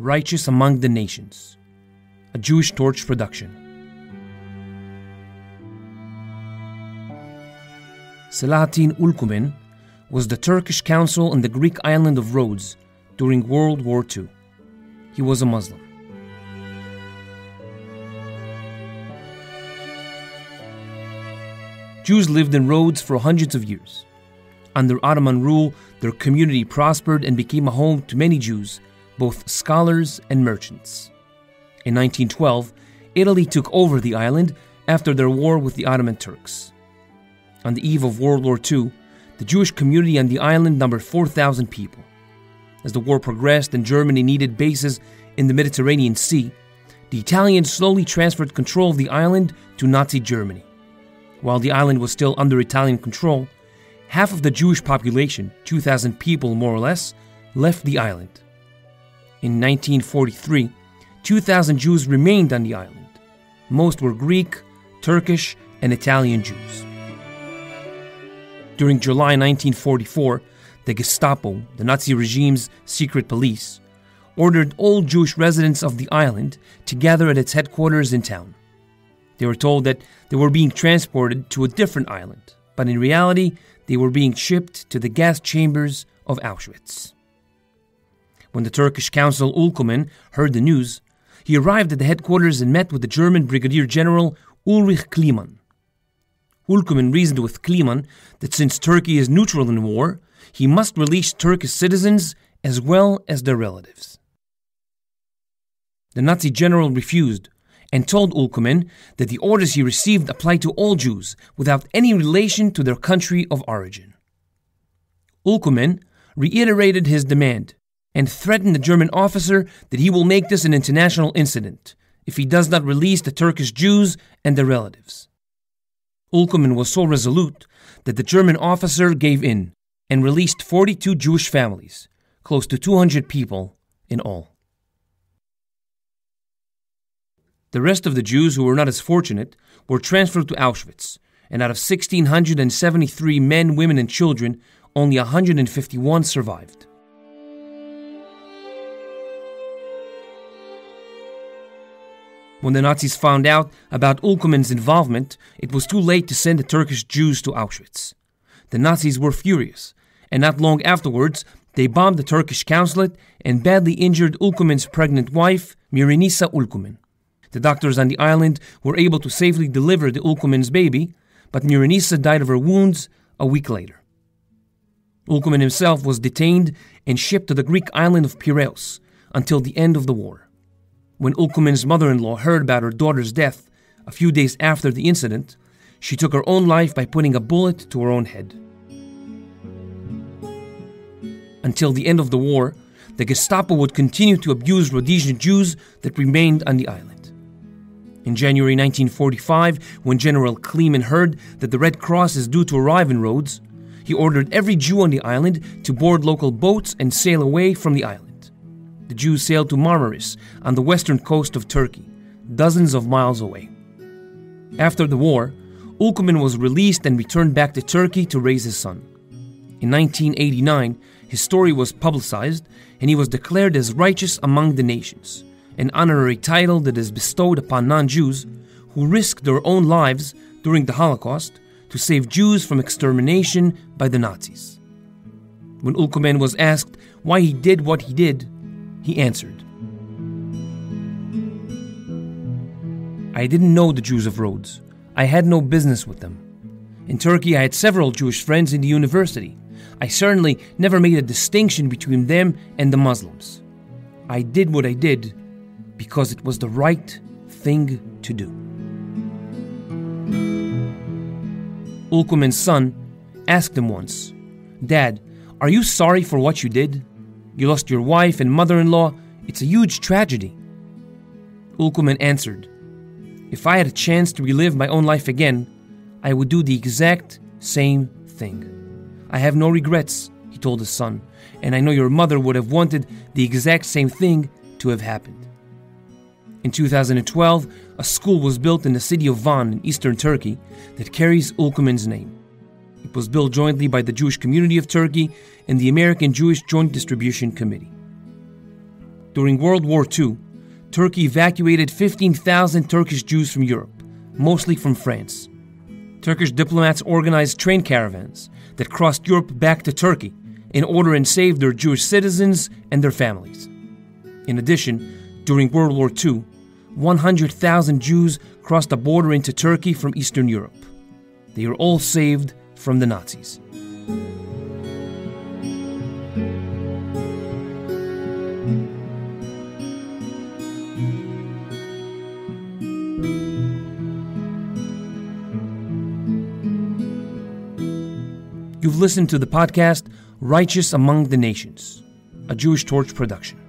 Righteous Among the Nations, a Jewish Torch production. Selahattin Ülkümen was the Turkish consul on the Greek island of Rhodes during World War II. He was a Muslim. Jews lived in Rhodes for hundreds of years. Under Ottoman rule, their community prospered and became a home to many Jews, both scholars and merchants. In 1912, Italy took over the island after their war with the Ottoman Turks. On the eve of World War II, the Jewish community on the island numbered 4,000 people. As the war progressed and Germany needed bases in the Mediterranean Sea, the Italians slowly transferred control of the island to Nazi Germany. While the island was still under Italian control, half of the Jewish population, 2,000 people more or less, left the island. In 1943, 2,000 Jews remained on the island. Most were Greek, Turkish, and Italian Jews. During July 1944, the Gestapo, the Nazi regime's secret police, ordered all Jewish residents of the island to gather at its headquarters in town. They were told that they were being transported to a different island, but in reality, they were being shipped to the gas chambers of Auschwitz. When the Turkish consul Ulkumen heard the news, he arrived at the headquarters and met with the German Brigadier General Ulrich Kliemann. Ulkumen reasoned with Kliemann that since Turkey is neutral in war, he must release Turkish citizens as well as their relatives. The Nazi general refused and told Ulkumen that the orders he received applied to all Jews without any relation to their country of origin. Ulkumen reiterated his demand and threatened the German officer that he will make this an international incident if he does not release the Turkish Jews and their relatives. Ulkumen was so resolute that the German officer gave in and released 42 Jewish families, close to 200 people in all. The rest of the Jews who were not as fortunate were transferred to Auschwitz, and out of 1,673 men, women, and children, only 151 survived. When the Nazis found out about Ülkümen's involvement, it was too late to send the Turkish Jews to Auschwitz. The Nazis were furious, and not long afterwards, they bombed the Turkish consulate and badly injured Ülkümen's pregnant wife, Mirenisa Ülkümen. The doctors on the island were able to safely deliver the Ülkümen's baby, but Mirenisa died of her wounds a week later. Ülkümen himself was detained and shipped to the Greek island of Piraeus until the end of the war. When Ülkümen's mother-in-law heard about her daughter's death a few days after the incident, she took her own life by putting a bullet to her own head. Until the end of the war, the Gestapo would continue to abuse Rhodesian Jews that remained on the island. In January 1945, when General Kliemann heard that the Red Cross is due to arrive in Rhodes, he ordered every Jew on the island to board local boats and sail away from the island. The Jews sailed to Marmaris on the western coast of Turkey, dozens of miles away. After the war, Ülkümen was released and returned back to Turkey to raise his son. In 1989, his story was publicized and he was declared as righteous among the nations, an honorary title that is bestowed upon non-Jews who risked their own lives during the Holocaust to save Jews from extermination by the Nazis. When Ülkümen was asked why he did what he did, he answered, "I didn't know the Jews of Rhodes. I had no business with them. In Turkey, I had several Jewish friends in the university. I certainly never made a distinction between them and the Muslims. I did what I did because it was the right thing to do." Ülkümen's son asked him once, "Dad, are you sorry for what you did? You lost your wife and mother-in-law. It's a huge tragedy." Ülkümen answered, "If I had a chance to relive my own life again, I would do the exact same thing. I have no regrets," he told his son, "and I know your mother would have wanted the exact same thing to have happened." In 2012, a school was built in the city of Van in eastern Turkey that carries Ülkümen's name. It was built jointly by the Jewish community of Turkey and the American Jewish Joint Distribution Committee. During World War II, Turkey evacuated 15,000 Turkish Jews from Europe, mostly from France. Turkish diplomats organized train caravans that crossed Europe back to Turkey in order and save their Jewish citizens and their families. In addition, during World War II, 100,000 Jews crossed the border into Turkey from Eastern Europe. They were all saved from the Nazis. You've listened to the podcast Righteous Among the Nations, a Jewish Torch production.